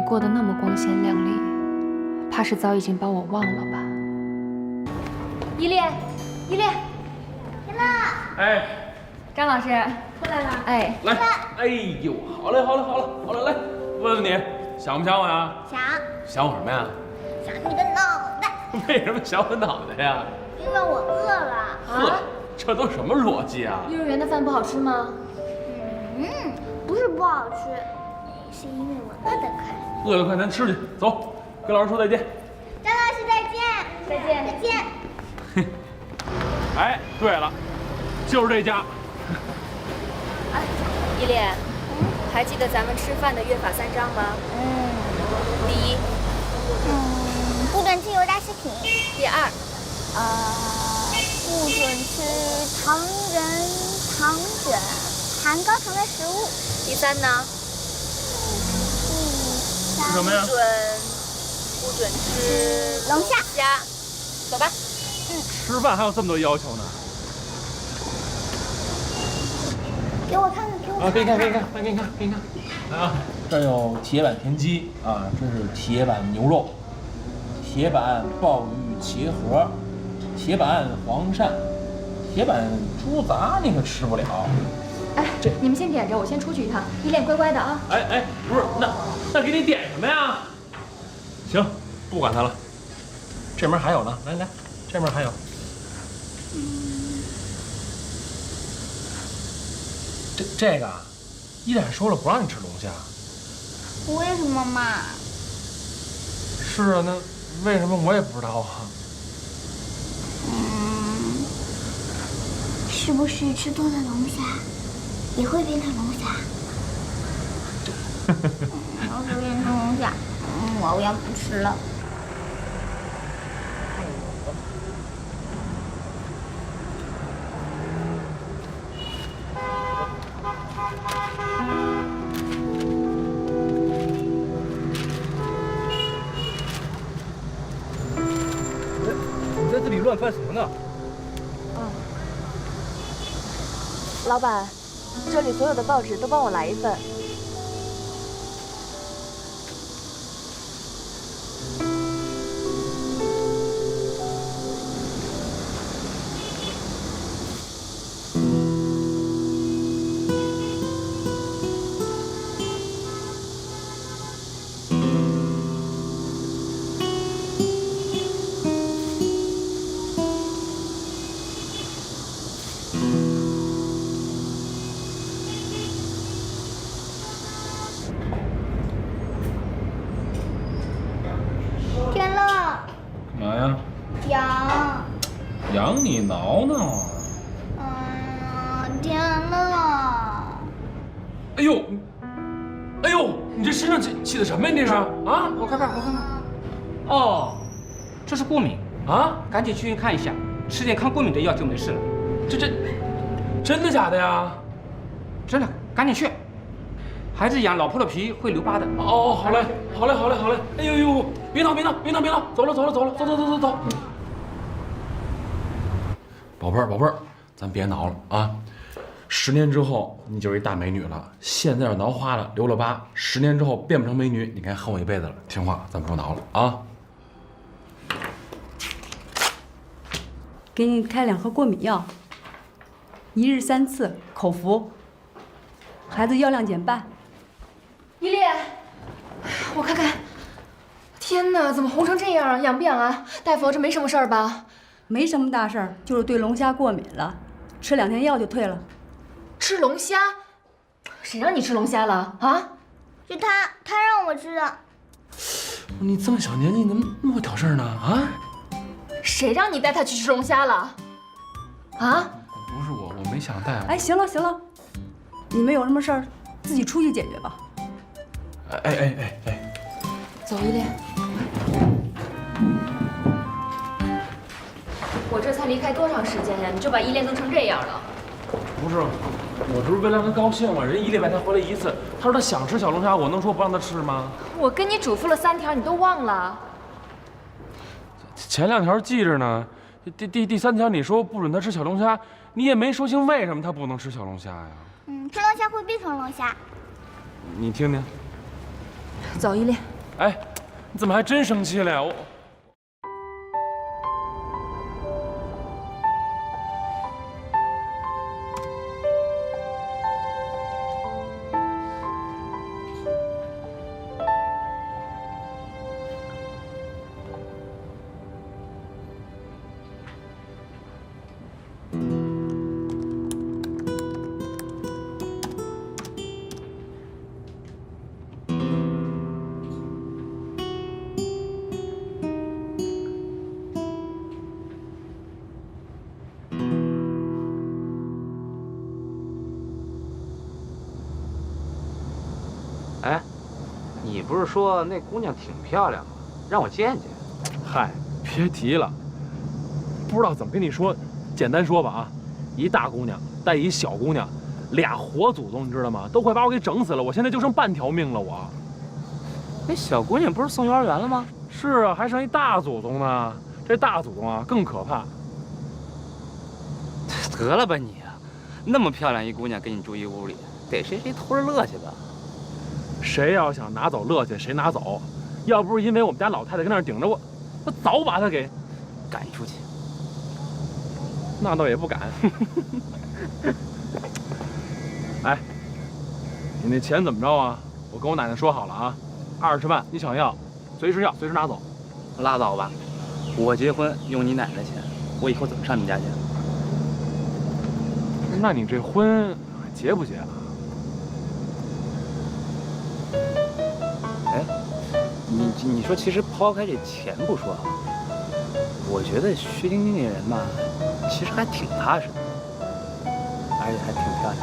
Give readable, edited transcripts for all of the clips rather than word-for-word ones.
过得那么光鲜亮丽，怕是早已经把我忘了吧？依恋，依恋，天呐！哎，张老师出来了。哎，来，哎呦，好嘞，好嘞，好嘞，好嘞，来，问问你，想不想我呀？想想我什么呀？想你的脑袋，为什么想我脑袋呀？因为我饿了。呵，这都什么逻辑啊？幼儿园的饭不好吃吗？不是不好吃，是因为我饿得快。饿得快，咱吃去，走，跟老师说再见。张老师再见，再见再见。哎，对了，就是这家。哎，依恋，还记得咱们吃饭的约法三章吗？第一，不准吃油炸食品。第二，不准吃糖人、糖卷、含高糖的食物。第三呢？什么呀？不准吃龙虾。走吧。吃饭还有这么多要求呢？给我看看，给我看看。给你看，给你看，来给你看，给你看。来啊，这有铁板田鸡啊，这是铁板牛肉，铁板鲍鱼茄盒，铁板黄鳝，铁板猪杂你可吃不了。哎，你们先点着，我先出去一趟。依恋乖乖的啊。哎，不是，那给你点什么呀？行，不管它了。这门还有呢，来，这门还有。这个，依然说了不让你吃龙虾。为什么嘛？是啊，那为什么我也不知道啊？是不是吃多了龙虾也会变成龙虾？要是变成龙虾，我要不吃了。你在这里乱翻什么呢？老板，这里所有的报纸都帮我来一份。天乐，干嘛呀？痒。痒你挠挠啊！天乐。哎呦，你这身上起的什么呀？这是啊？我看看。哦，这是过敏啊？赶紧去医院看一下，吃点抗过敏的药就没事了。这真的假的呀？真的，赶紧去。孩子痒，老破了皮会留疤的。哦，好嘞。哎呦，别闹，走了，走。宝贝儿，咱别挠了啊！10年之后你就是一大美女了，现在要挠花了，留了疤，10年之后变不成美女，你该恨我一辈子了。听话，咱不挠了啊！给你开2盒过敏药，1日3次，口服。孩子药量减半。依恋，我看看。天哪，怎么红成这样？痒不痒啊？大夫，这没什么事儿吧？没什么大事儿，就是对龙虾过敏了，吃2天药就退了。吃龙虾？谁让你吃龙虾了啊？是他让我吃的。你这么小年纪，你怎么那么会挑事儿呢？啊？谁让你带他去吃龙虾了？啊？不是我没想带。哎，行了，你们有什么事儿自己出去解决吧。哎，走，依恋。我这才离开多长时间呀？你就把依恋弄成这样了？不是，我这是为了让他高兴嘛。人1礼拜才回来1次，他说他想吃小龙虾，我能说不让他吃吗？我跟你嘱咐了3条，你都忘了？前2条记着呢，第3条你说不准他吃小龙虾，你也没说清为什么他不能吃小龙虾呀？吃龙虾会变成龙虾。你听听。走，依恋。哎，你怎么还真生气了呀？我。哎，你不是说那姑娘挺漂亮吗？让我见见。嗨，别提了，不知道怎么跟你说。简单说吧啊，一大姑娘带一小姑娘，俩活祖宗，你知道吗？都快把我给整死了，我现在就剩半条命了。我那小姑娘不是送幼儿园了吗？是啊，还剩一大祖宗呢。这大祖宗啊更可怕。得了吧你啊，那么漂亮一姑娘跟你住一屋里，得谁偷着乐去吧？谁要想拿走乐去，谁拿走。要不是因为我们家老太太跟那儿顶着我，我早把她给赶出去。那倒也不敢。哎，你那钱怎么着啊？我跟我奶奶说好了啊，20万你想要，随时要，随时拿走。拉倒吧，我结婚用你奶奶的钱，我以后怎么上你家去？那你这婚还结不结啊？哎，你说，其实抛开这钱不说，我觉得薛晶晶这人吧，其实还挺踏实的，而且还挺漂亮。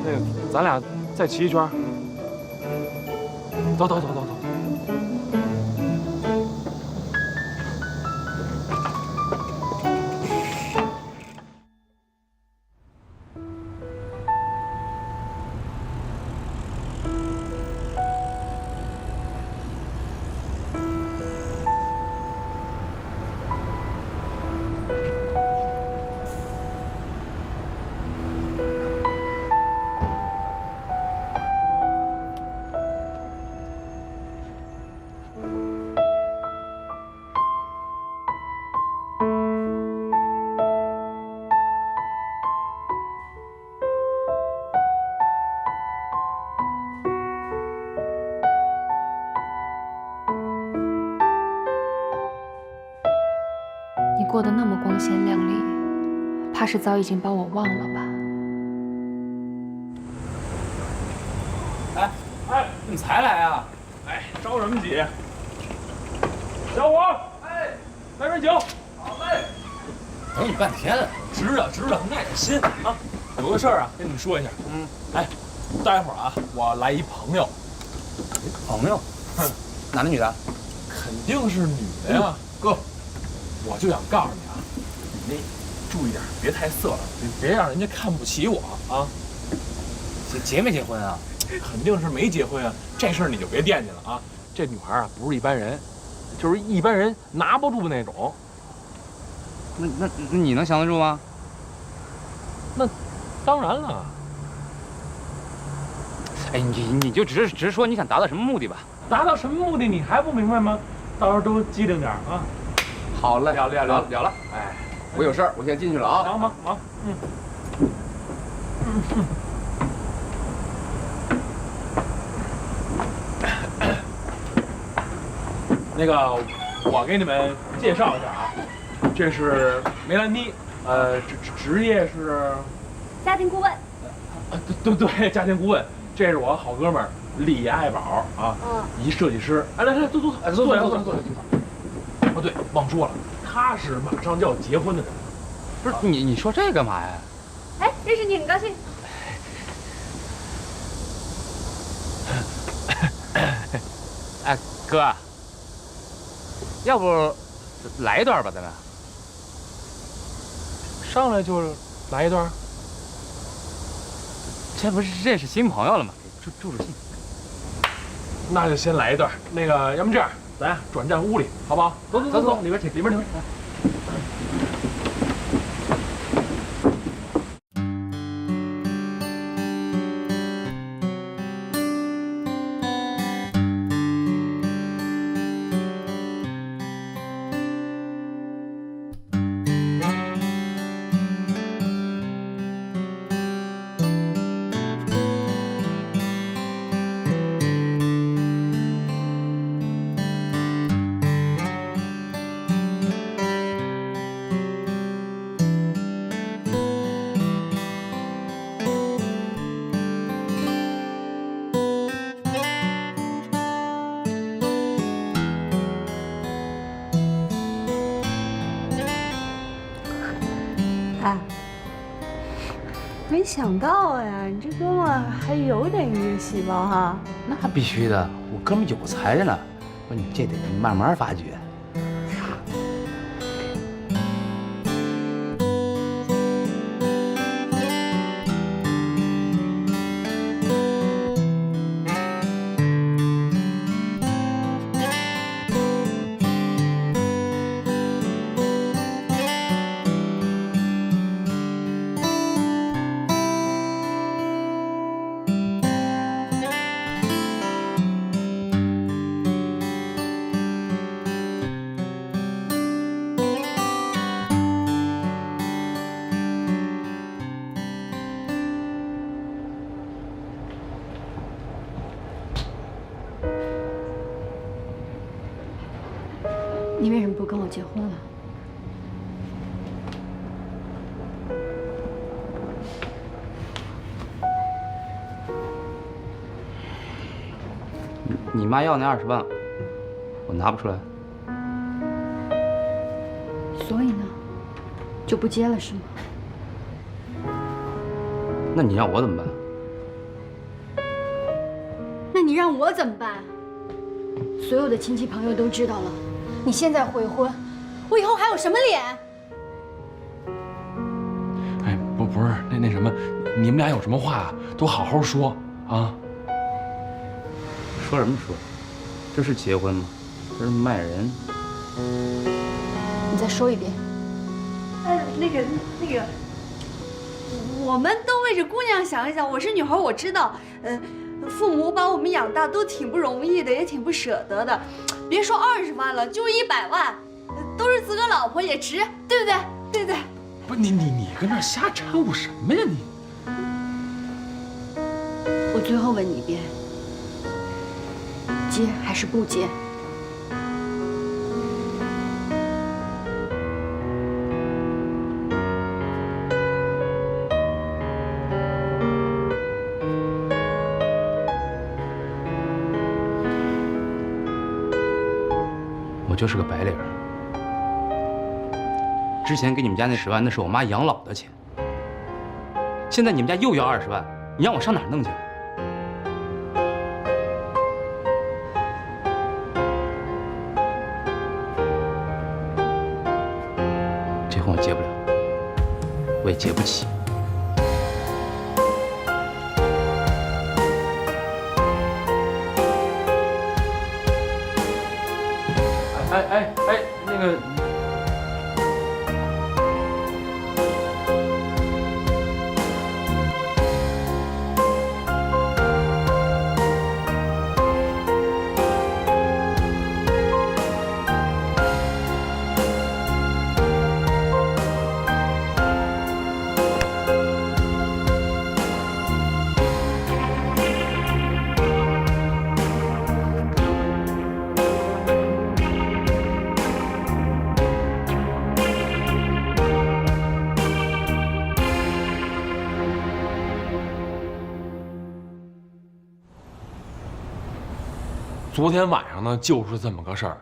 那个，咱俩再骑一圈。走走走走走。你过得那么光鲜亮丽，怕是早已经把我忘了吧？哎，你才来啊？哎，着什么急？小伙，哎，来瓶酒。好嘞。等你半天了。知道，耐点心啊。有个事儿啊，跟你们说一下。哎，待会儿啊，我来一朋友。朋友？男的女的？肯定是女的呀，哥。我就想告诉你啊，你注意点，别太色了，别让人家看不起我啊。结没结婚啊？肯定是没结婚啊，这事儿你就别惦记了啊。这女孩啊，不是一般人，就是一般人拿不住那种。那你能降得住吗？那当然了。哎，你就只是说你想达到什么目的吧？达到什么目的你还不明白吗？到时候都机灵点啊。好嘞，了了。哎，我有事儿，我先进去了啊。忙。那个，我给你们介绍一下啊，这是梅兰妮，职业是家庭顾问。对，家庭顾问。这是我好哥们儿李爱宝啊，一设计师。哎，来，坐，坐。哦，对，忘说了，他是马上就要结婚的人。不是你说这干嘛呀？哎，认识你很高兴。哎，哥，要不来一段吧，咱们上来就来一段。这不是认识新朋友了吗？助兴。那就先来一段。那个，要么这样，咱转战屋里，好不好？走，里边请。哎，没想到呀，你这哥们儿还有点艺术细胞哈。那必须的，我哥们有才着呢。不，你这得慢慢发掘。你为什么不跟我结婚了？你妈要那20万，我拿不出来。所以呢，就不结了是吗？那你让我怎么办？那你让我怎么办？所有的亲戚朋友都知道了，你现在悔婚，我以后还有什么脸？哎，不是那什么，你们俩有什么话都好好说啊。说什么说？这是结婚吗？这是卖人。你再说一遍。那个，我们都为这姑娘想一想。我是女孩，我知道，父母把我们养大都挺不容易的，也挺不舍得的。别说20万了，就100万，都是自个老婆也值，对不对？对不对？不是你跟那瞎掺和什么呀你？我最后问你一遍，结还是不结？我就是个白领儿。之前给你们家那10万，那是我妈养老的钱。现在你们家又要20万，你让我上哪儿弄去？这婚我结不了，我也结不起。哎，那个，昨天晚上呢，就是这么个事儿。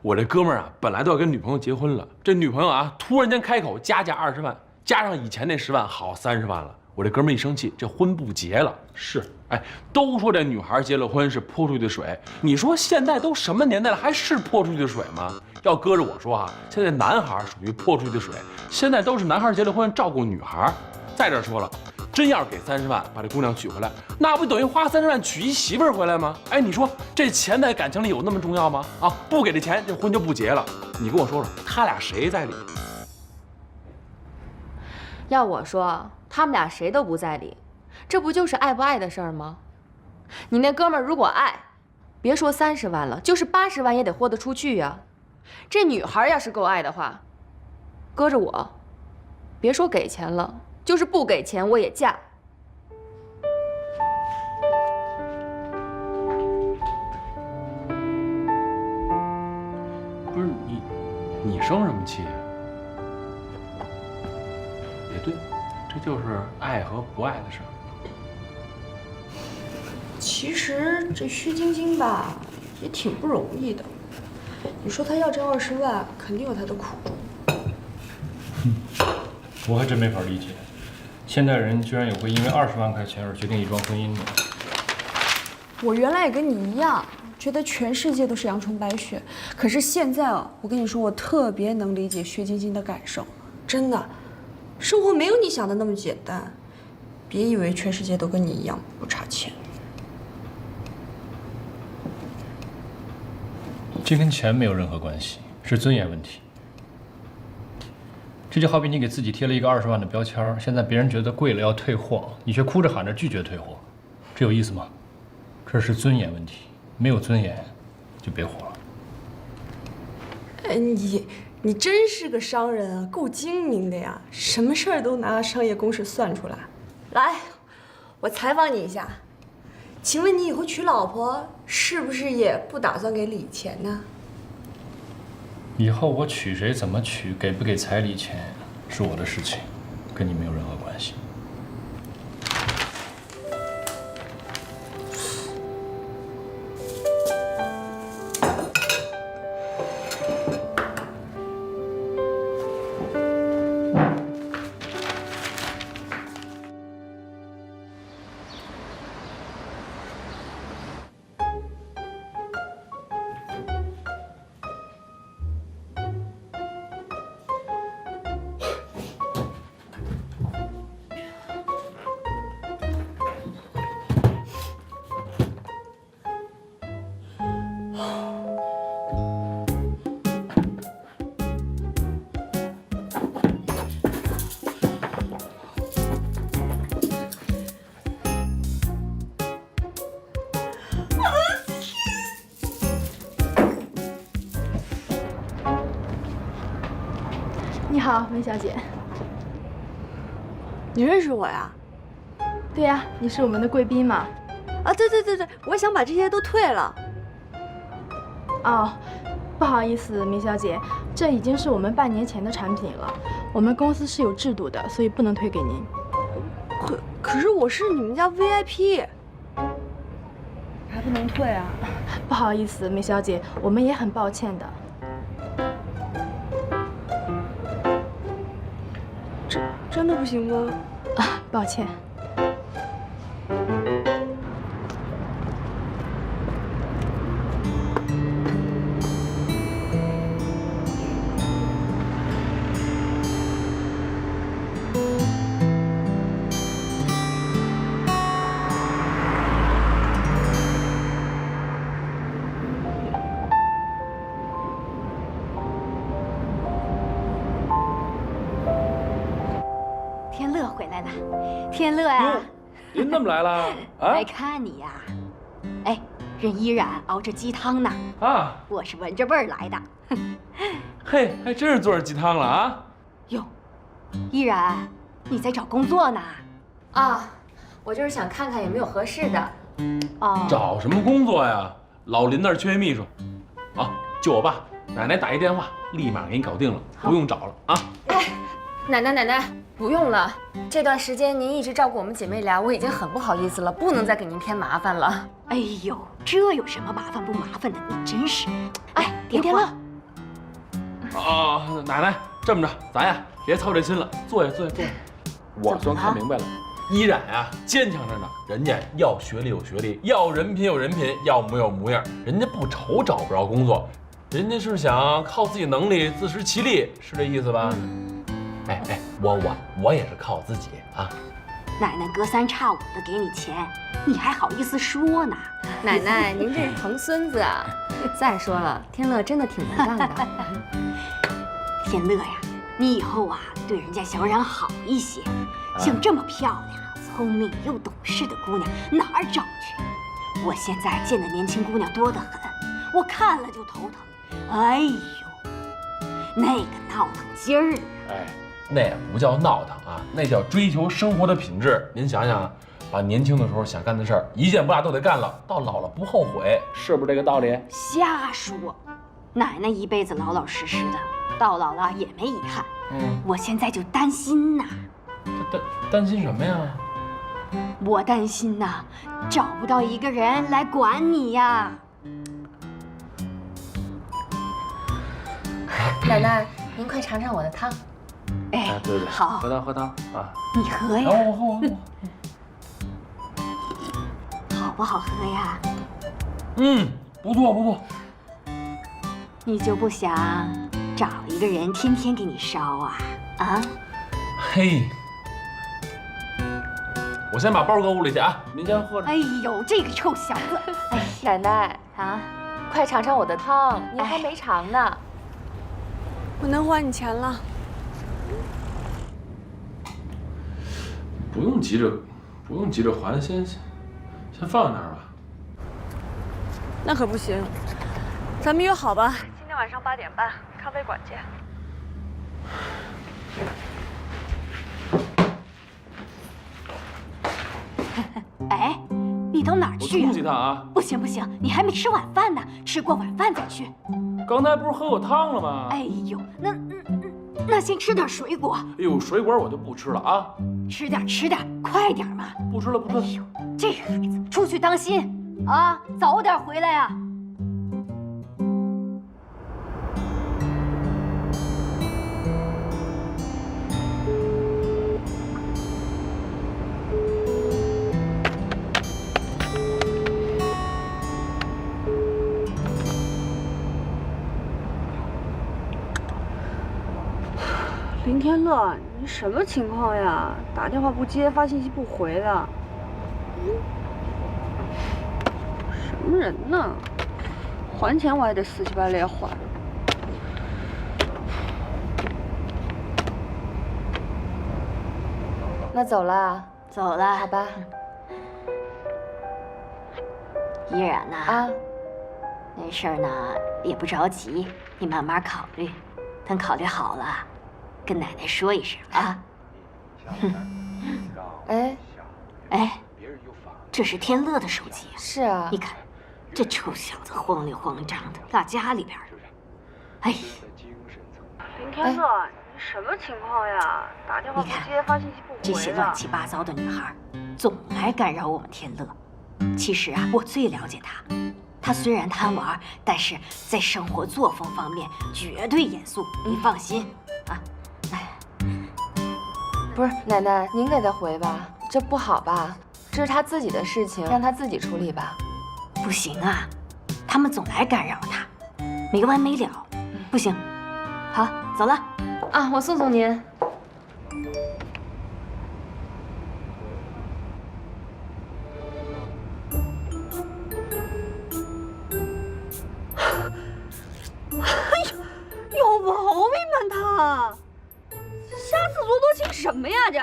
我这哥们儿啊，本来都要跟女朋友结婚了，这女朋友啊，突然间开口加价20万，加上以前那10万，好30万了。我这哥们儿一生气，这婚不结了。是，哎，都说这女孩结了婚是泼出去的水，你说现在都什么年代了，还是泼出去的水吗？要搁着我说啊，现在男孩属于泼出去的水，现在都是男孩结了婚照顾女孩。再者说了，真要是给30万把这姑娘娶回来，那不等于花30万娶一媳妇儿回来吗？哎，你说这钱在感情里有那么重要吗？啊，不给这钱，这婚就不结了。你跟我说说，他俩谁在理？要我说，他们俩谁都不在理，这不就是爱不爱的事儿吗？你那哥们儿如果爱，别说30万了，就是80万也得豁得出去呀。这女孩要是够爱的话，搁着我，别说给钱了，就是不给钱我也嫁。不是你生什么气啊？也对，这就是爱和不爱的事儿。其实这薛晶晶吧，也挺不容易的。你说她要这20万，肯定有她的苦衷。我还真没法理解，现代人居然有会因为20万块钱而决定一桩婚姻的。我原来也跟你一样，觉得全世界都是阳春白雪。可是现在啊，我跟你说，我特别能理解薛晶晶的感受。真的，生活没有你想的那么简单。别以为全世界都跟你一样不差钱。这跟钱没有任何关系，是尊严问题。这就好比你给自己贴了一个20万的标签，现在别人觉得贵了要退货，你却哭着喊着拒绝退货，这有意思吗？这是尊严问题，没有尊严就别活了。哎，你真是个商人啊，够精明的呀，什么事儿都拿商业公式算出来。来，我采访你一下，请问你以后娶老婆是不是也不打算给礼钱呢？以后我娶谁怎么娶，给不给彩礼钱是我的事情，跟你没有任何关系。你好，梅小姐。你认识我呀？对呀，你是我们的贵宾嘛。啊，对，我想把这些都退了。哦，不好意思，梅小姐，这已经是我们半年前的产品了。我们公司是有制度的，所以不能退给您。可是我是你们家 VIP， 还不能退啊？不好意思，梅小姐，我们也很抱歉的。真的不行吗？啊，抱歉。天乐回来了，天乐呀，您怎么来了？啊来看你呀。哎，人依然熬着鸡汤呢。啊，我是闻着味儿来的。嘿，还真是做着鸡汤了啊！哟，依然，你在找工作呢？啊，我就是想看看有没有合适的。哦，找什么工作呀？老林那儿缺秘书，啊，就我爸，奶奶打一电话，立马给你搞定了，不用找了啊！哎，奶奶，不用了。这段时间您一直照顾我们姐妹俩，我已经很不好意思了，不能再给您添麻烦了。哎呦，这有什么麻烦不麻烦的？你真是，哎，天乐。啊，奶奶，这么着，咱呀别操这心了，坐下。我算看明白了，依然啊坚强着呢，人家要学历有学历，要人品有人品，要模有模样，人家不愁找不着工作，人家是想靠自己能力自食其力，是这意思吧？哎，我也是靠自己啊。奶奶隔三差五的给你钱，你还好意思说呢？奶奶，您这是疼孙子啊！再说了，天乐真的挺能干的。天乐呀，你以后啊，对人家小冉好一些。像这么漂亮、聪明又懂事的姑娘，哪儿找去？我现在见的年轻姑娘多得很，我看了就头疼。哎呦，那个闹腾劲儿！哎，那也不叫闹腾啊，那叫追求生活的品质。您想想，把年轻的时候想干的事儿一件不落都得干了，到老了不后悔，是不是这个道理？瞎说，奶奶一辈子老老实实的，到老了也没遗憾。我现在就担心呐。担心什么呀？我担心呐，找不到一个人来管你呀。奶奶，您快尝尝我的汤。哎，对，好，喝汤啊！你喝呀。我喝。好不好喝呀？不错。你就不想找一个人天天给你烧啊？啊？嘿，我先把包搁屋里去啊，您先喝着。哎呦，这个臭小子！哎，奶奶啊，快尝尝我的汤，您还没尝呢。我能还你钱了。不用急着还，先放在那儿吧。那可不行，咱们约好吧，今天晚上8点半，咖啡馆见。哎，你到哪儿去我出去一趟啊！不行，你还没吃晚饭呢，吃过晚饭再去。刚才不是喝过汤了吗？哎呦，那先吃点水果。哎呦，水果我就不吃了啊！吃点，快点嘛！不吃了。哎呦，这个孩子，出去当心啊，早点回来呀。林天乐，你什么情况呀？打电话不接，发信息不回的，什么人呢？还钱我还得死乞白赖还。那走了？走了，好吧。依然呐，啊，那事儿呢也不着急，你慢慢考虑，等考虑好了，跟奶奶说一声啊。哎，这是天乐的手机啊。是啊。你看，这臭小子慌里慌张的，落家里边了。哎，林天乐，你什么情况呀？打电话不接，发信息不回的。这些乱七八糟的女孩，总来干扰我们天乐。其实啊，我最了解她。她虽然贪玩，但是在生活作风方面绝对严肃，你放心啊。不是奶奶，您给他回吧，这不好吧？这是他自己的事情，让他自己处理吧。不行啊，他们总来干扰他，没完没了，不行。好，走了。啊，我送送您。有毛病吧他？瞎自作多情什么呀这？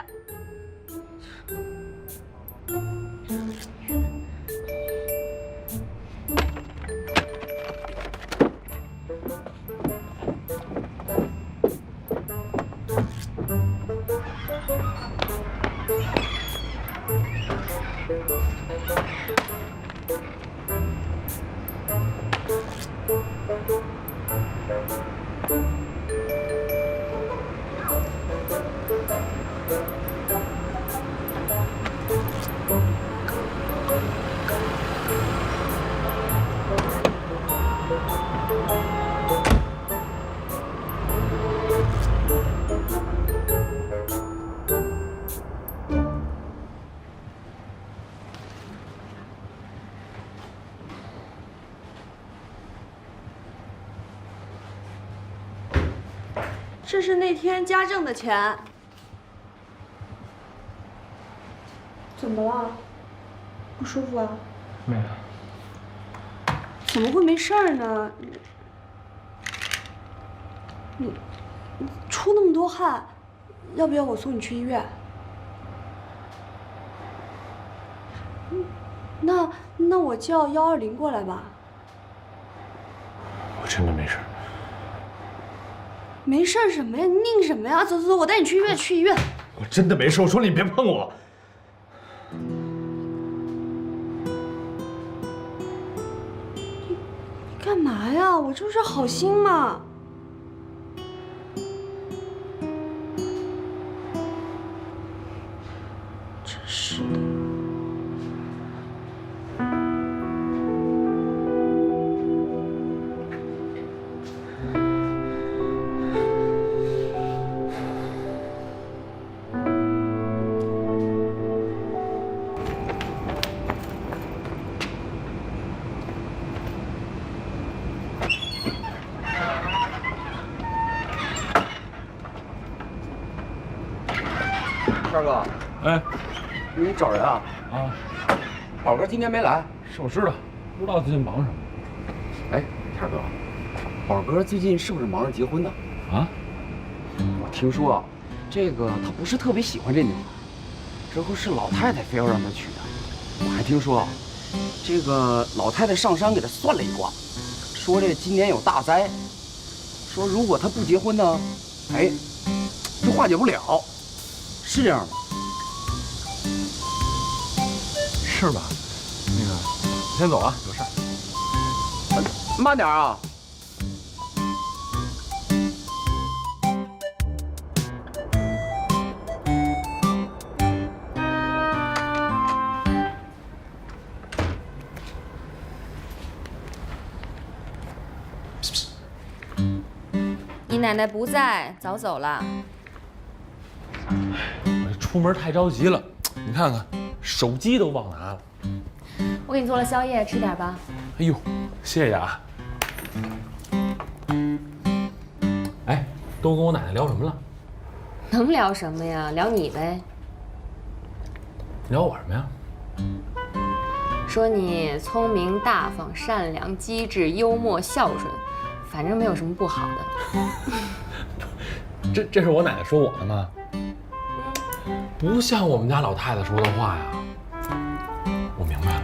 这是那天家政的钱。怎么了？不舒服啊？没有。怎么会没事儿呢？出那么多汗，要不要我送你去医院？那我叫120过来吧。我真的没事。没事什么呀？你拧什么呀？走走走，我带你去医院，去医院。我真的没事，我说你别碰我。你干嘛呀？我这不是好心嘛。真是的。二哥，哎，你找人啊？啊，宝哥今天没来。是我知道，不知道最近忙什么。哎，天哥，宝哥最近是不是忙着结婚呢？啊？我听说啊，这个他不是特别喜欢这女孩，之后是老太太非要让他娶的。我还听说啊，这个老太太上山给他算了一卦，说这今年有大灾，说如果他不结婚呢，哎，就化解不了，是这样的。是吧？那个，我先走啊，有事儿。慢点啊。你奶奶不在，早走了。我这出门太着急了，你看看，手机都忘拿了。我给你做了宵夜，吃点吧。哎呦，谢谢啊。哎，都跟我奶奶聊什么了？能聊什么呀？聊你呗。聊我什么呀？说你聪明、大方、善良、机智、幽默、孝顺，反正没有什么不好的。这是我奶奶说我的吗？不像我们家老太太说的话呀。我明白了，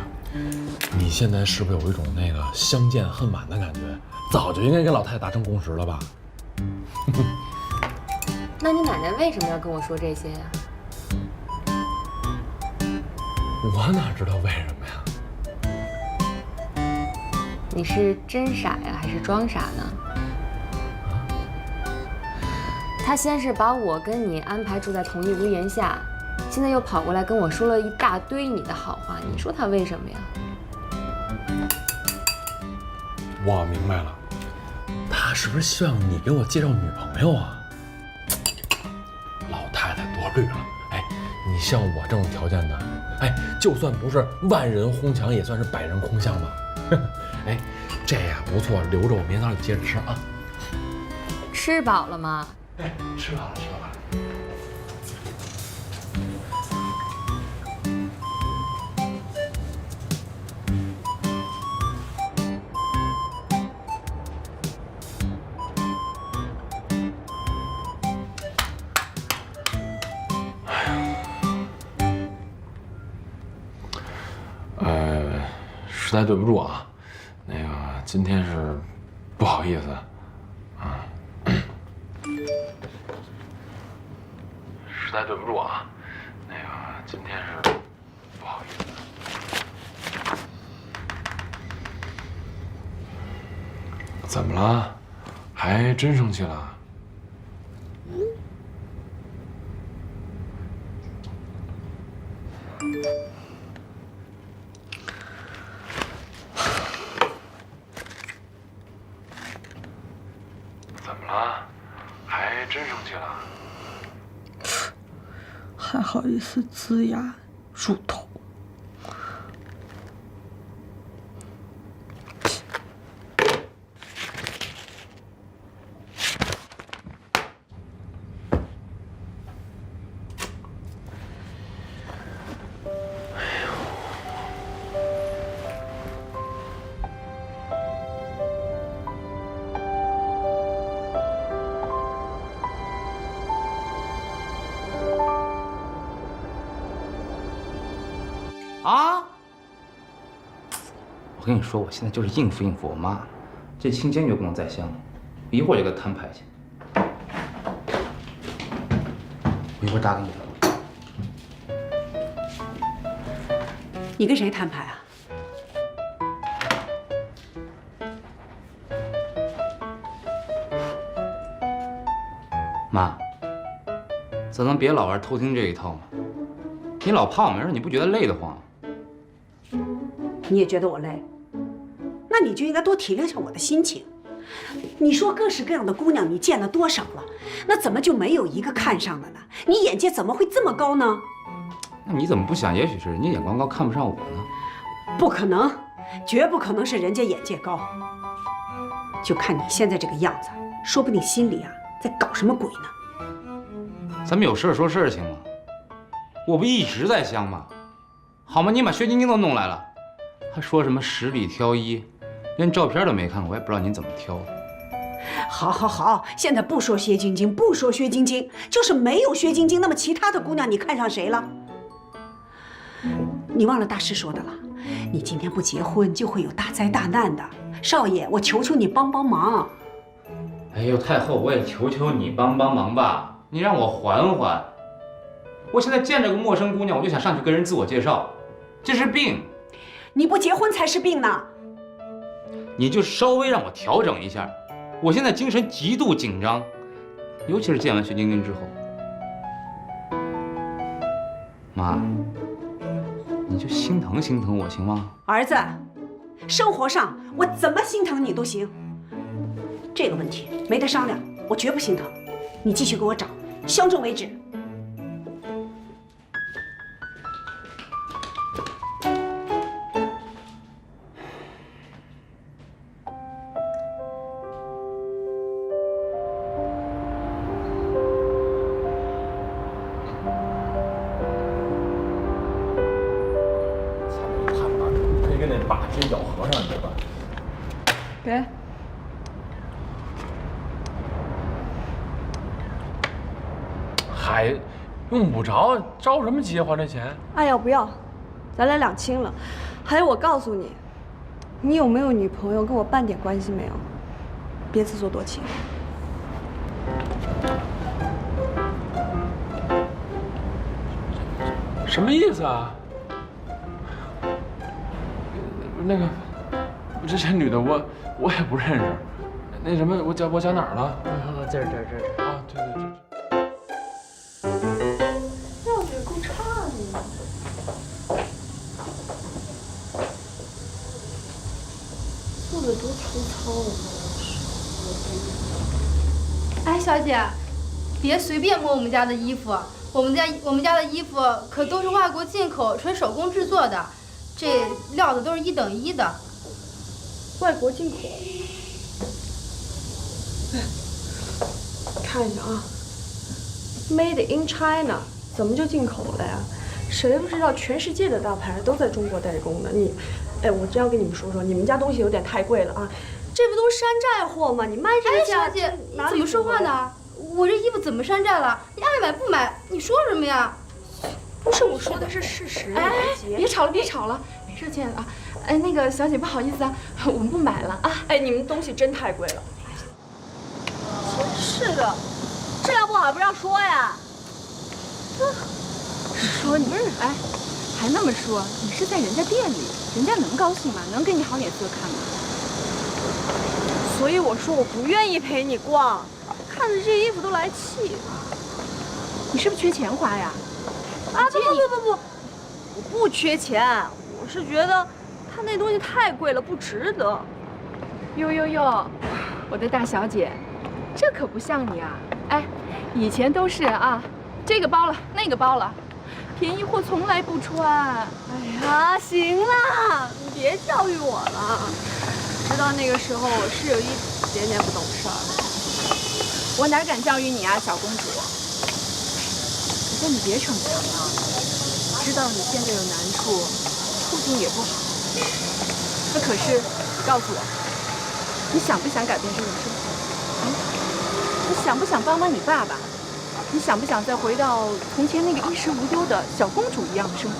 你现在是不是有一种那个相见恨晚的感觉？早就应该跟老太太达成共识了吧？那你奶奶为什么要跟我说这些呀？我哪知道为什么呀？你是真傻呀，还是装傻呢？他先是把我跟你安排住在同一屋檐下，现在又跑过来跟我说了一大堆你的好话，你说他为什么呀？我明白了，他是不是希望你给我介绍女朋友啊？老太太多虑了，哎，你像我这种条件的，哎，就算不是万人哄墙，也算是百人空巷吧。哎，这呀不错，留着我明天早上接着吃啊。吃饱了吗？哎，吃饱了，吃饱了。实在对不住啊，那个今天是不好意思啊。实在对不住啊，那个今天是不好意思。怎么了？还真生气了？怎么了？还真生气了？还好意思龇牙入头。我跟你说，我现在就是应付应付我妈，这亲坚决不能再相，一会儿就给她摊牌去。我一会儿打给你。你跟谁摊牌啊？妈，咱能别老玩偷听这一套吗？你老怕我没事，你不觉得累得慌？你也觉得我累？那你就应该多体谅一下我的心情。你说各式各样的姑娘你见了多少了？那怎么就没有一个看上的呢？你眼界怎么会这么高呢？那你怎么不想？也许是人家眼光高看不上我呢？不可能，绝不可能是人家眼界高。就看你现在这个样子，说不定心里啊在搞什么鬼呢。咱们有事说事行吗？我不一直在相吗？好吗？你把薛晶晶都弄来了，还说什么十里挑一，连照片都没看过，我也不知道您怎么挑的。好，好，好，现在不说薛晶晶，不说薛晶晶，就是没有薛晶晶，那么其他的姑娘你看上谁了？你忘了大师说的了，你今天不结婚就会有大灾大难的。少爷，我求求你帮帮忙。哎呦，太后，我也求求你帮帮忙吧，你让我缓缓。我现在见着个陌生姑娘，我就想上去跟人自我介绍，这是病。你不结婚才是病呢。你就稍微让我调整一下，我现在精神极度紧张，尤其是见完薛晶晶之后。妈，你就心疼心疼我行吗？儿子，生活上我怎么心疼你都行，这个问题没得商量，我绝不心疼。你继续给我找，相中为止。把这咬合上，对吧？给。还用不着，着什么急花这钱？哎呀，不要，咱俩两清了。还有，我告诉你，你有没有女朋友跟我半点关系没有？别自作多情。什么意思啊？那个，这女的我也不认识。那什么，我讲哪儿了？这儿。啊，对。调子够差的。做的多粗糙啊！哎，小姐，别随便摸我们家的衣服，我们家的衣服可都是外国进口，纯手工制作的。这料子都是1等1的，外国进口。看一下啊 ，Made in China， 怎么就进口了呀？谁不知道全世界的大牌都在中国代工呢？哎，我真要跟你们说说，你们家东西有点太贵了啊！这不都是山寨货吗？你卖这个价，小姐，你怎么说话呢？我这衣服怎么山寨了？你爱买不买？你说什么呀？不是，我说的是事实。哎，别吵了，没事，亲爱的啊。哎，那个小姐，不好意思啊，我们不买了啊。哎，你们东西真太贵了。真是的，质量不好还不让说呀？说你，哎，还那么说，你是在人家店里，人家能高兴吗？能给你好脸色看吗？所以我说我不愿意陪你逛，看着这衣服都来气。你是不是缺钱花呀？啊不，我不缺钱，我是觉得他那东西太贵了，不值得。哟，我的大小姐，这可不像你啊！哎，以前都是啊，这个包了那个包了，便宜货从来不穿。哎呀，行了，你别教育我了。知道那个时候我是有一点点不懂事儿。我哪敢教育你啊，小公主！不过你别逞强啊！知道你现在有难处，处境也不好。那可是，告诉我，你想不想改变这种生活？你想不想帮帮你爸爸？你想不想再回到从前那个衣食无忧的小公主一样的生活？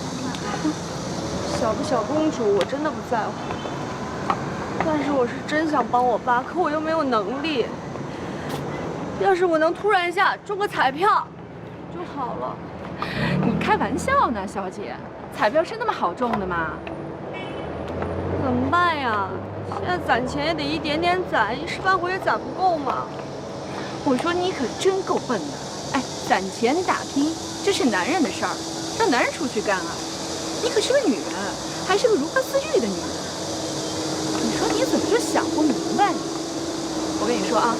小不小公主，我真的不在乎。但是我是真想帮我爸，可我又没有能力。要是我能突然一下中个彩票就好了。你开玩笑呢，小姐，彩票是那么好中的吗？怎么办呀？现在攒钱也得一点点攒，10万回也攒不够嘛。我说你可真够笨的。哎，攒钱打拼，这是男人的事儿，让男人出去干啊。你可是个女人，还是个如花似玉的女人。你说你怎么就想不明白呢？我跟你说啊，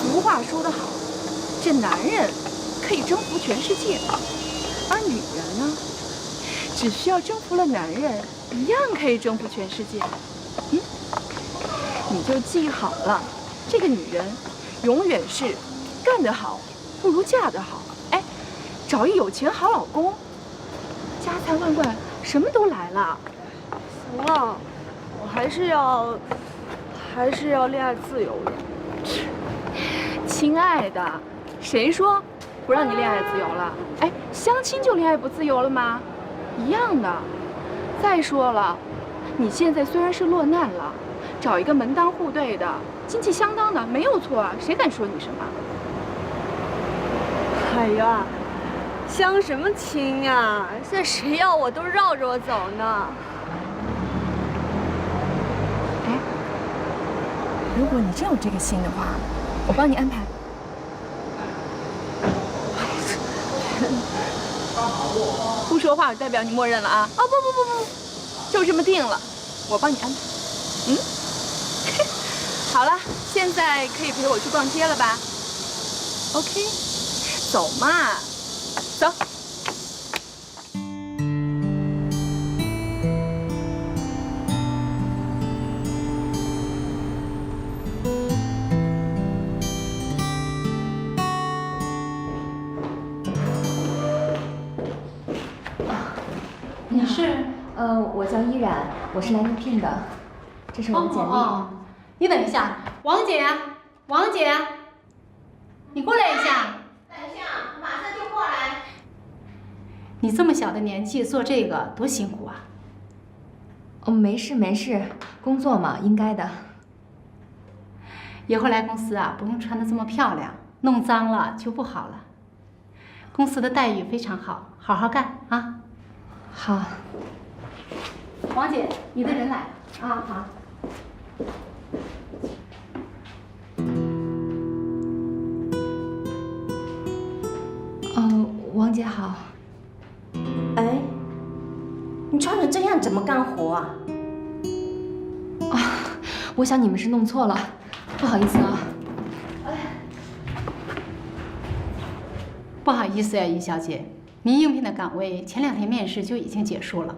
俗话说得好，这男人可以征服全世界，而女人呢，只需要征服了男人，一样可以征服全世界。你就记好了，这个女人永远是干得好不如嫁得好。哎，找一有钱好老公，家财万贯什么都来了。行了，我还是要恋爱自由的。亲爱的，谁说不让你恋爱自由了？哎，相亲就恋爱不自由了吗？一样的。再说了，你现在虽然是落难了，找一个门当户对的、经济相当的没有错啊，谁敢说你什么？哎呀，相什么亲呀？现在谁要我都绕着我走呢。哎，如果你真有这个心的话，我帮你安排。不说话代表你默认了啊！哦不，就这么定了，我帮你安排。好了，现在可以陪我去逛街了吧 ？OK， 走嘛，走。你是？我叫依然，我是来应聘的，这是我的简历。你等一下，王姐，王姐，你过来一下。等一下，马上就过来。你这么小的年纪做这个多辛苦啊！哦，没事没事，工作嘛，应该的。以后来公司啊，不用穿得这么漂亮，弄脏了就不好了。公司的待遇非常好，好好干啊！好。王姐，你的人来啊！好。王姐好。哎，你穿成这样怎么干活啊？我想你们是弄错了，不好意思啊。不好意思呀，于小姐，您应聘的岗位前2天面试就已经结束了，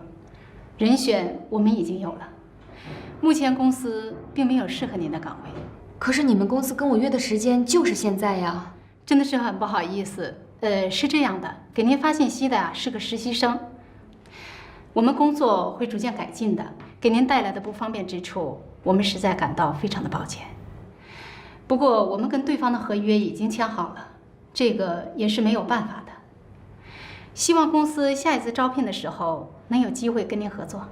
人选我们已经有了，目前公司并没有适合您的岗位。可是你们公司跟我约的时间就是现在呀，真的是很不好意思。是这样的，给您发信息的是个实习生，我们工作会逐渐改进的，给您带来的不方便之处，我们实在感到非常的抱歉。不过我们跟对方的合约已经签好了，这个也是没有办法的。希望公司下一次招聘的时候能有机会跟您合作。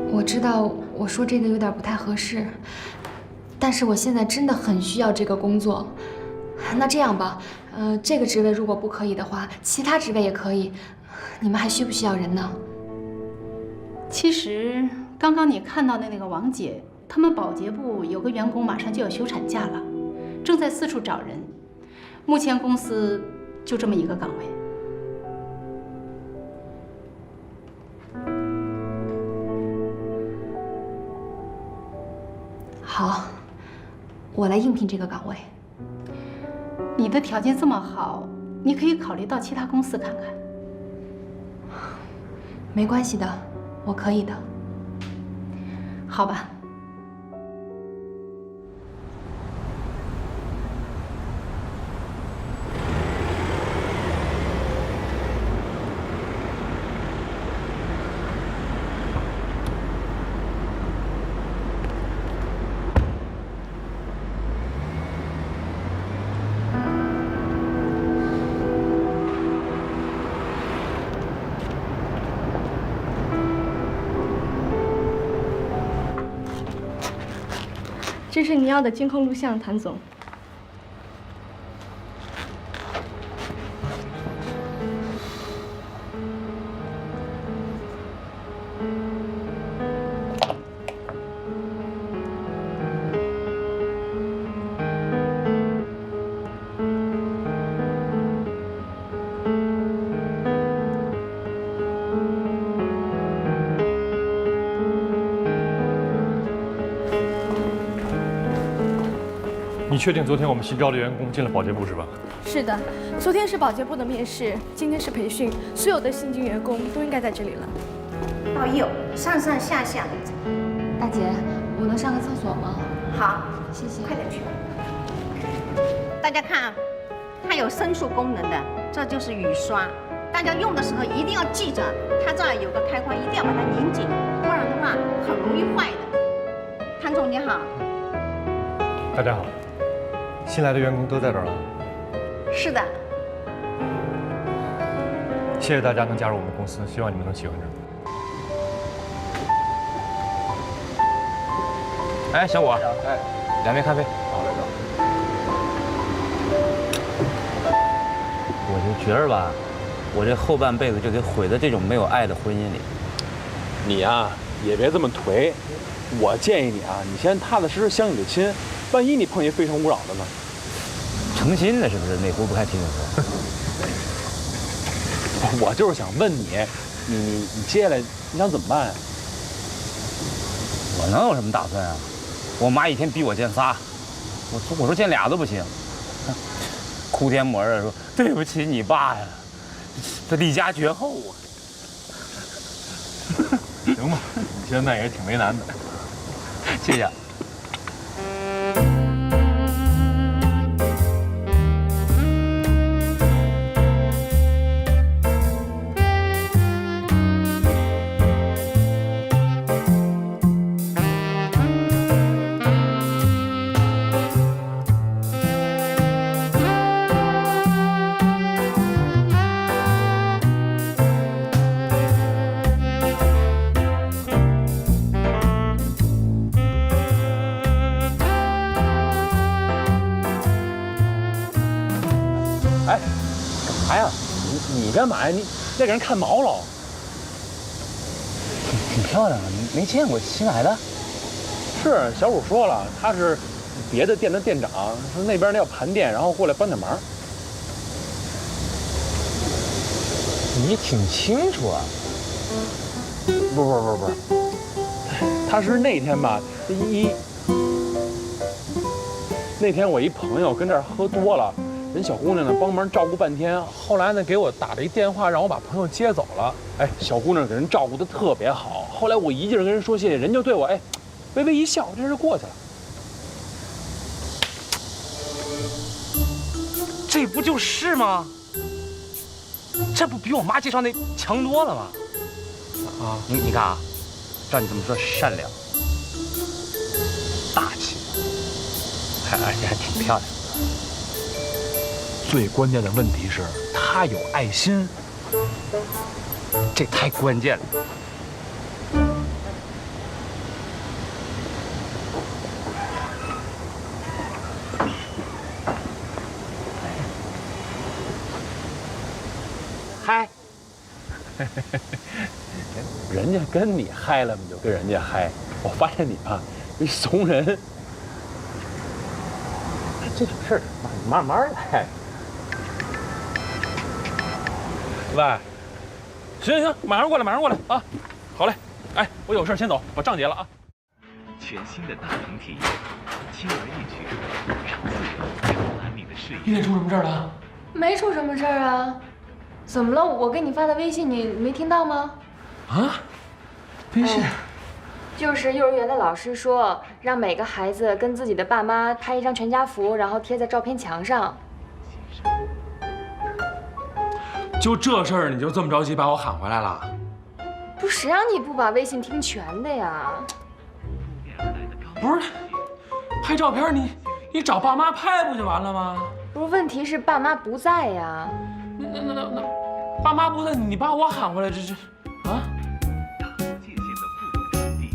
我知道我说这个有点不太合适，但是我现在真的很需要这个工作。那这样吧，这个职位如果不可以的话，其他职位也可以。你们还需不需要人呢？其实刚刚你看到的那个王姐，他们保洁部有个员工马上就要休产假了，正在四处找人。目前公司就这么一个岗位。好，我来应聘这个岗位。你的条件这么好，你可以考虑到其他公司看看。没关系的，我可以的。好吧。这是你要的监控录像，谭总。你确定昨天我们新招的员工进了保洁部是吧？是的，昨天是保洁部的面试，今天是培训，所有的新进员工都应该在这里了。老右，上上下下的走。大姐，我能上个厕所吗？好，谢谢。快点去。大家看啊，它有申诉功能的，这就是雨刷。大家用的时候一定要记着，它这儿有个开关，一定要把它拧紧，不然的话很容易坏的。谭总你好。大家好，新来的员工都在这儿了。是的。谢谢大家能加入我们公司，希望你们能喜欢这儿。哎，小果，哎，2杯咖啡。好嘞，我就觉着吧，我这后半辈子就得毁在这种没有爱的婚姻里。你呀，也别这么颓。我建议你啊，你先踏踏实实相你的亲，万一你碰见非诚勿扰的呢？诚心的，是不是？哪壶不开提哪壶。我就是想问你，你接下来你想怎么办呀？我能有什么打算啊？我妈一天逼我见仨，我说见俩都不行，哭天抹日说对不起你爸呀，这离家绝后啊。行吧，你现在也挺为难的。谢谢。你干嘛呀？你在给人看毛了？挺漂亮的，没见过新来的。是小五说了，他是别的店的店长，说那边要盘店，然后过来帮点忙。你挺清楚啊。不，他是那天吧，那天我一朋友跟这儿喝多了。人小姑娘呢，帮忙照顾半天，后来呢给我打了一电话，让我把朋友接走了。哎，小姑娘给人照顾得特别好。后来我一劲儿跟人说谢谢，人就对我微微一笑，这事过去了。这不就是吗？这不比我妈介绍那强多了吗？啊，你看啊，照你这么说，善良、大气，而且还挺漂亮。最关键的问题是，他有爱心，这太关键了。嗨，人家跟你嗨了，你就跟人家嗨。我发现你啊，一怂人。这种事儿慢慢来。喂，行，马上过来啊！好嘞，哎，我有事先走，把账结了啊。全新的大屏体验，轻而易举，超自由，超安宁的睡。今天出什么事儿了？没出什么事儿啊。怎么了？我给你发的微信你没听到吗？啊？微信？就是幼儿园的老师说，让每个孩子跟自己的爸妈拍一张全家福，然后贴在照片墙上。就这事儿，你就这么着急把我喊回来了？不是，谁让你不把微信听全的呀？不是，拍照片你找爸妈拍不就完了吗？不是，问题是爸妈不在呀。那爸妈不在，你把我喊回来，这啊？界限的互动天地，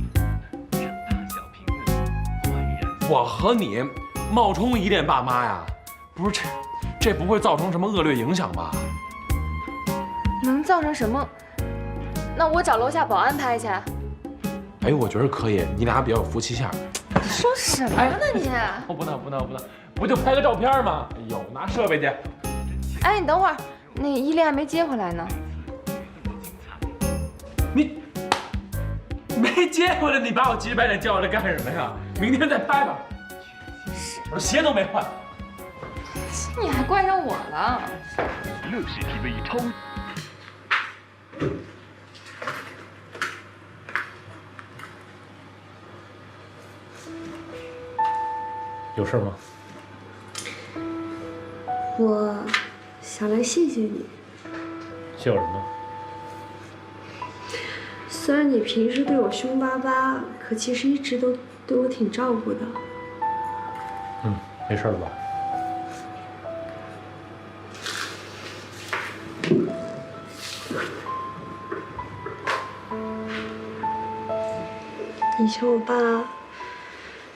让大小屏幕焕然我和你冒充一恋爸妈呀？不是这不会造成什么恶劣影响吧？能造成什么？那我找楼下保安拍去。哎，我觉得可以，你俩比较有夫妻相。说什么呢你？不能，不就拍个照片吗？哎呦，拿设备去。哎，你等会儿，那依恋还没接回来呢。你没接回来，你把我急白脸叫过来干什么呀？明天再拍吧。我鞋都没换。你还怪上我了。乐视 TV 超。有事吗？我想来谢谢你。谢我什么？虽然你平时对我凶巴巴，可其实一直都对我挺照顾的。没事了吧？以前我爸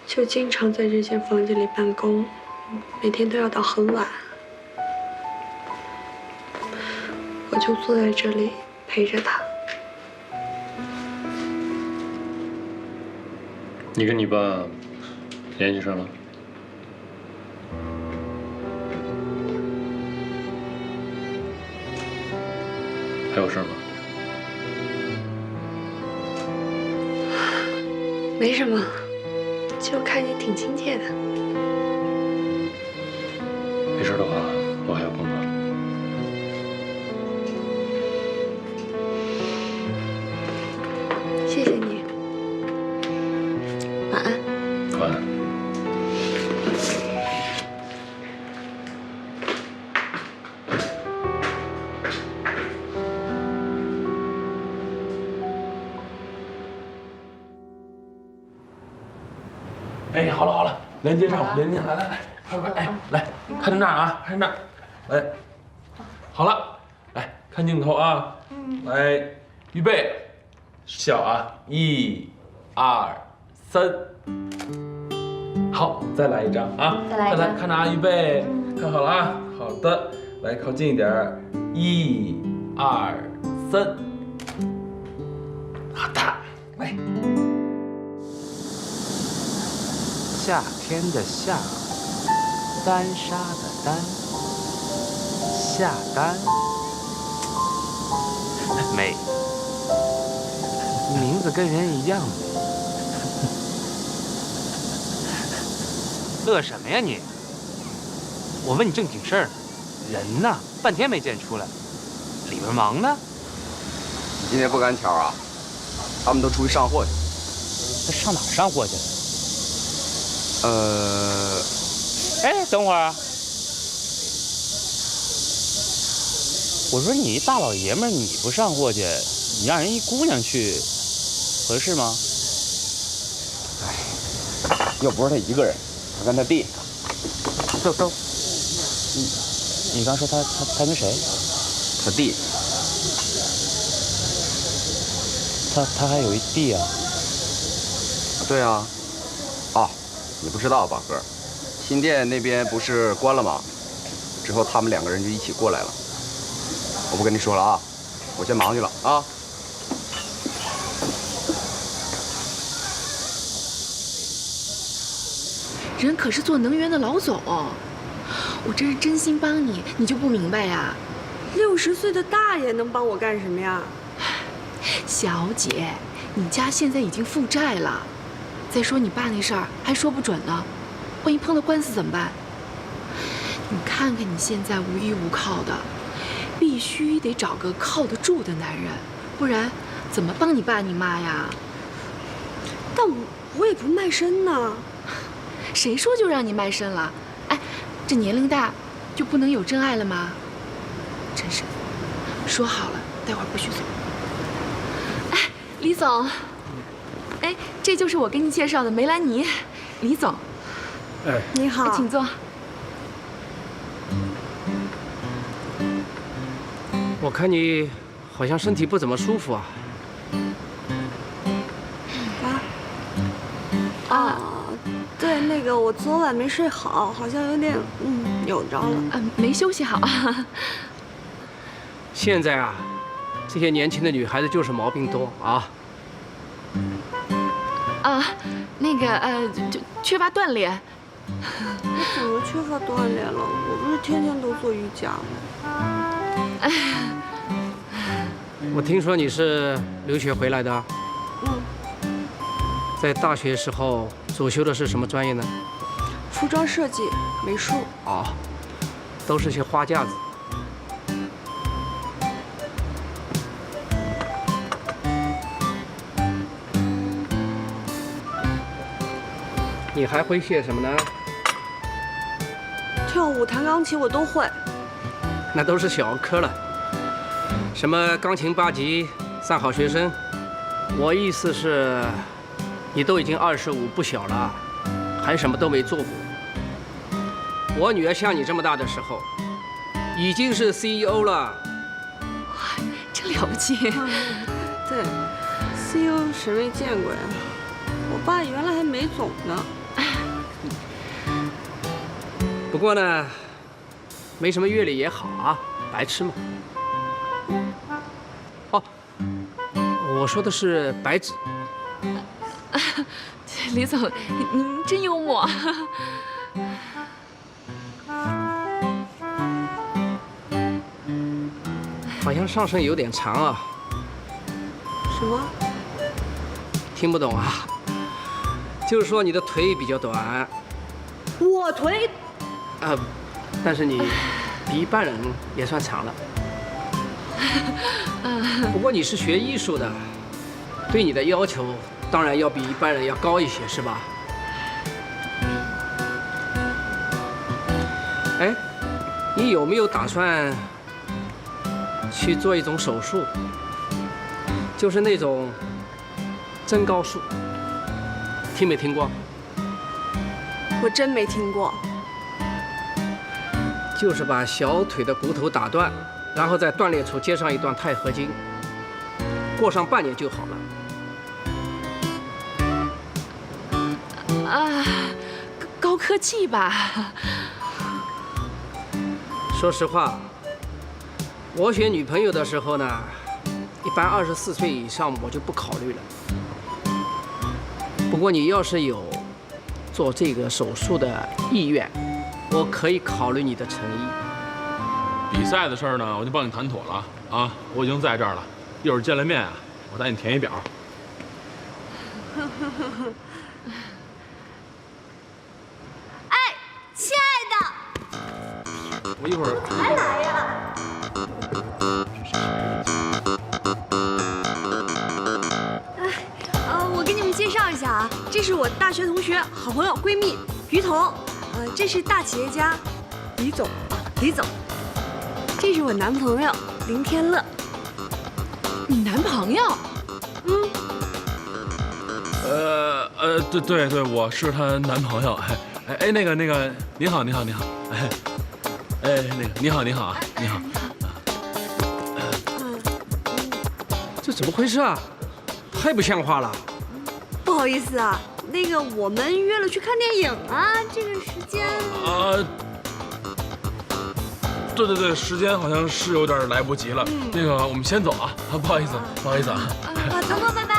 就经常在这间房间里办公，每天都要到很晚，我就坐在这里陪着他。你跟你爸联系上了？还有事吗？没什么，就看你挺亲切的。没事的话，我还要工作。谢谢你，晚安。晚安。哎，好了，连接上了，来，快，哎，来，看着那儿啊，看着那儿，来，好了，来看镜头啊，来，预备，笑啊，1、2、3，好，再来一张啊，再来一张，看着啊，预备，看好了啊，好的，来靠近一点，1、2、3，好的，来。夏天的夏，丹砂的丹，夏丹，美，名字跟人一样美。乐什么呀你？我问你正经事儿呢，人呢？半天没见出来，里边忙呢。今天不赶巧啊，他们都出去上货去。他上哪儿上货去？哎，等会儿啊！我说你一大老爷们儿，你不上货去，你让人一姑娘去，合适吗？哎，又不是他一个人，他跟他弟。都，你刚说他跟谁？他弟。他还有一弟啊？对啊。哦，你不知道吧，哥？新店那边不是关了吗？之后他们2个人就一起过来了。我不跟你说了啊，我先忙去了啊。人可是做能源的老总，我这是真心帮你，你就不明白呀？60岁的大爷能帮我干什么呀？小姐，你家现在已经负债了，再说你爸那事儿还说不准呢，万一碰到官司怎么办？你看看你现在无依无靠的，必须得找个靠得住的男人，不然怎么帮你爸你妈呀？但我也不卖身呢。谁说就让你卖身了？哎，这年龄大就不能有真爱了吗？真是，说好了，待会儿不许走。哎，李总，哎，这就是我给你介绍的梅兰妮，李总。哎，你好，请坐。我看你好像身体不怎么舒服啊。对，那个我昨晚没睡好，好像有点扭着了。没休息好。现在啊，这些年轻的女孩子就是毛病多啊。那个就缺乏锻炼。我怎么缺乏锻炼了？我不是天天都做瑜伽吗？我听说你是留学回来的。在大学时候主修的是什么专业呢？服装设计、美术。哦，都是些花架子。你还会些什么呢？跳舞、弹钢琴我都会。那都是小儿科了。什么钢琴8级、3好学生？我意思是，你都已经25不小了，还什么都没做过。我女儿像你这么大的时候，已经是 CEO 了。真了不起。对 ，CEO 谁没见过呀？我爸原来还没总呢。不过呢，没什么阅历也好啊，白痴嘛。哦，我说的是白纸。李总，您真幽默。好像上身有点长啊。什么？听不懂啊？就是说你的腿比较短。我腿？但是你比一般人也算长了。不过你是学艺术的，对你的要求当然要比一般人要高一些，是吧？哎，你有没有打算去做一种手术？就是那种增高术，听没听过？我真没听过。就是把小腿的骨头打断，然后在断裂处接上一段钛合金，过上半年就好了。高科技吧？说实话，我选女朋友的时候呢，一般24岁以上我就不考虑了。不过你要是有做这个手术的意愿，我可以考虑你的诚意。比赛的事儿呢，我就帮你谈妥了啊！我已经在这儿了，一会儿见了面啊，我带你填一表。哎，亲爱的，我一会儿还来呀？我给你们介绍一下啊，这是我大学同学、好朋友、闺蜜于彤。这是大企业家李总，李总。这是我男朋友林天乐。你男朋友？对，我是她男朋友。那个，你好，那个你好啊，你好。这怎么回事啊？太不像话了。不好意思啊，那个我们约了去看电影啊，这个时间。对，时间好像是有点来不及了。那个，我们先走啊！不好意思啊。彤彤，拜拜。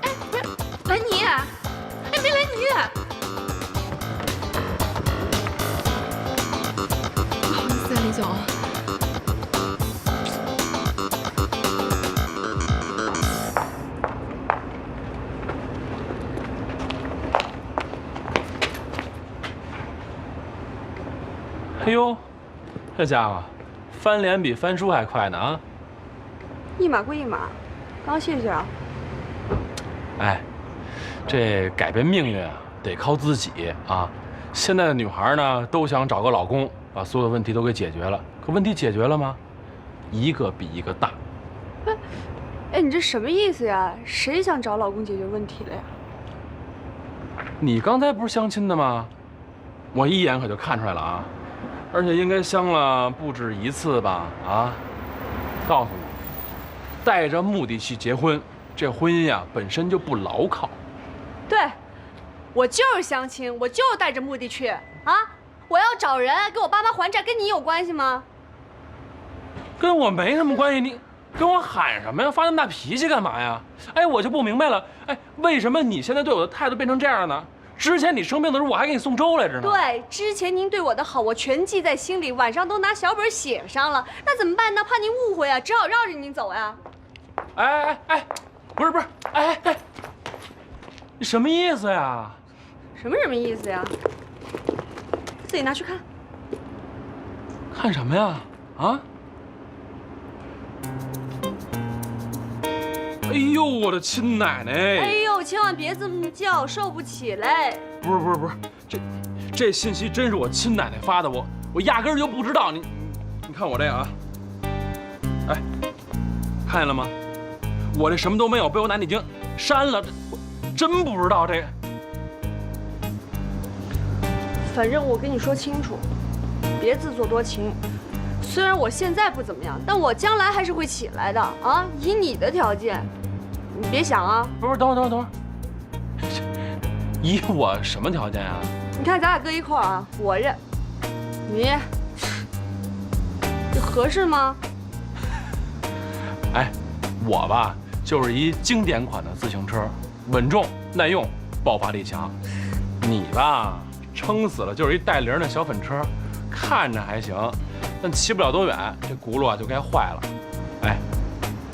哎，不是，兰妮，哎，没兰妮。不好意思啊，李总。哎呦，这家伙翻脸比翻书还快呢啊！一码归一码，刚谢谢啊。哎，这改变命运啊，得靠自己啊！现在的女孩呢，都想找个老公，把所有的问题都给解决了。可问题解决了吗？一个比一个大。哎，你这什么意思呀？谁想找老公解决问题了呀？你刚才不是相亲的吗？我一眼可就看出来了啊！而且应该相了不止一次吧？啊！告诉你，带着目的去结婚，这婚姻呀本身就不牢靠。对，我就是相亲，我就是带着目的去啊！我要找人给我爸妈还债，跟你有关系吗？跟我没什么关系，你跟我喊什么呀？发那么大脾气干嘛呀？哎，我就不明白了，哎，为什么你现在对我的态度变成这样呢？之前你生病的时候，我还给你送粥来着呢。对，之前您对我的好，我全记在心里，晚上都拿小本写上了。那怎么办呢？怕您误会啊，只好绕着您走呀。哎，不是，哎，你什么意思呀？什么意思呀？自己拿去看。看什么呀？啊？哎呦，我的亲奶奶！哎呦，千万别这么叫，受不起嘞！不是，这信息真是我亲奶奶发的，我压根儿就不知道。你看我这个啊，哎，看见了吗？我这什么都没有，被我奶奶已经删了，我真不知道这个。反正我跟你说清楚，别自作多情。虽然我现在不怎么样，但我将来还是会起来的啊！以你的条件，你别想啊！不是，等会儿，以我什么条件啊？你看咱俩搁一块儿啊，我认，你，这合适吗？哎，我吧就是一经典款的自行车，稳重耐用，爆发力强。你吧，撑死了就是一带铃的小粉车，看着还行，但骑不了多远，这轱辘啊就该坏了。哎，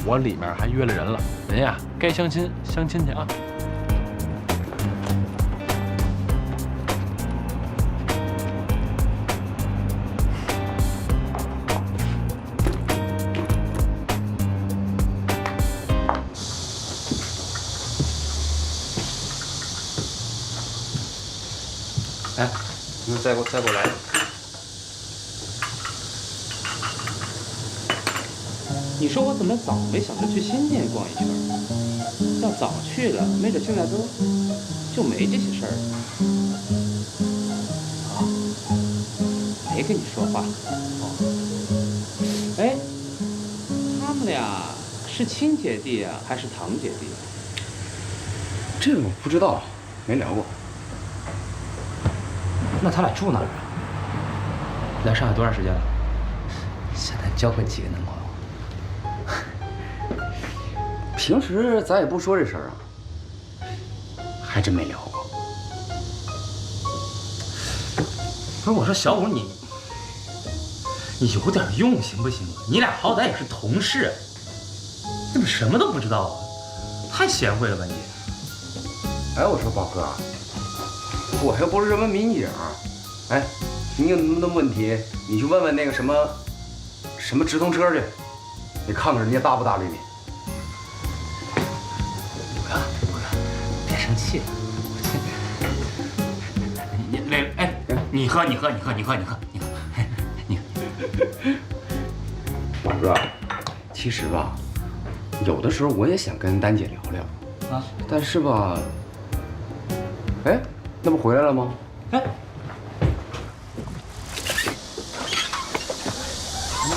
我里面还约了人了，人呀该相亲相亲去啊。哎，你再给我来。你说我怎么早没想着去新店逛一圈？要早去了，没准现在就没这些事儿了。啊？没跟你说话。哦。哎，他们俩是亲姐弟啊，还是堂姐弟啊？这个我不知道，没聊过。那他俩住哪儿啊？来上海多长时间了？现在交过几个男朋友？平时咱也不说这事儿啊，还真没聊过。不是我说小五你有点用行不行啊？你俩好歹也是同事，怎么什么都不知道啊？太贤惠了吧你！哎，我说宝哥，我又不是什么民警，哎，你有那么多问题，你去问问那个什么直通车去，你看看人家搭不搭理你。五哥，别生气。你喝。宝哥，其实吧，有的时候我也想跟丹姐聊聊啊，但是吧，哎，那不回来了吗？哎，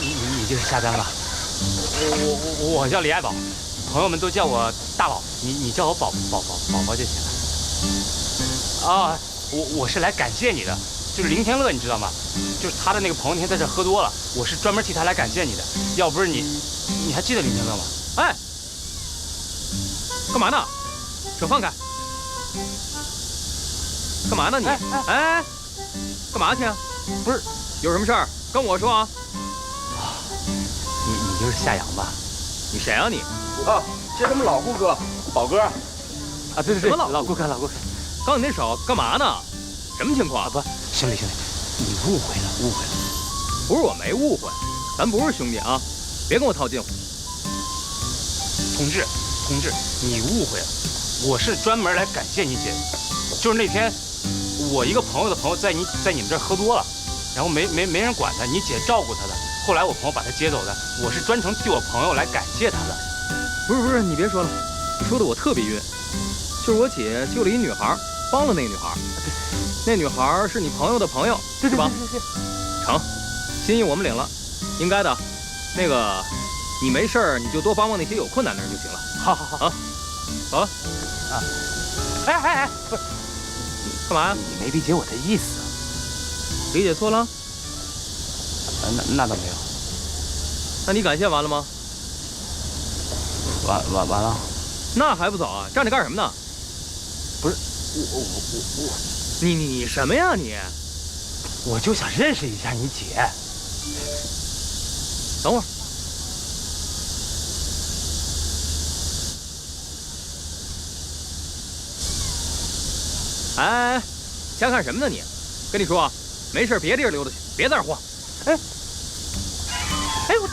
你就是下单了。我叫李爱宝，朋友们都叫我大宝，你叫我宝宝就行了。啊，我是来感谢你的，就是林天乐，你知道吗？就是他的那个朋友那天在这喝多了，我是专门替他来感谢你的。要不是你还记得林天乐吗？哎，干嘛呢？手放开！干嘛呢你？哎，干嘛去啊？不是，有什么事儿跟我说啊？你就是夏阳吧？你谁啊你？啊，这是我们老顾客，宝哥。啊，对，老顾客。刚你那手干嘛呢？什么情况？不，兄弟，你误会了。不是我没误会，咱不是兄弟啊，别跟我套近乎。同志，你误会了，我是专门来感谢你姐的。就是那天，我一个朋友的朋友在你们这儿喝多了，然后没人管他，你姐照顾他的。后来我朋友把他接走的，我是专程替我朋友来感谢他的。不是，你别说了，你说的我特别晕。就是我姐救了一女孩，帮了那个女孩，那女孩是你朋友的朋友，对吧？对。成，心意我们领了，应该的。那个，你没事儿你就多帮帮那些有困难的人就行了。好啊，走了。啊。哎，不是，干嘛呀？你没理解我的意思。理解错了？那倒没有。那你感谢完了吗？完了。那还不早啊？站着干什么呢？不是我，你什么呀你？我就想认识一下你姐。等会儿。哎，瞎看什么呢你？跟你说啊，没事别地儿溜达去，别在这儿晃。哎我。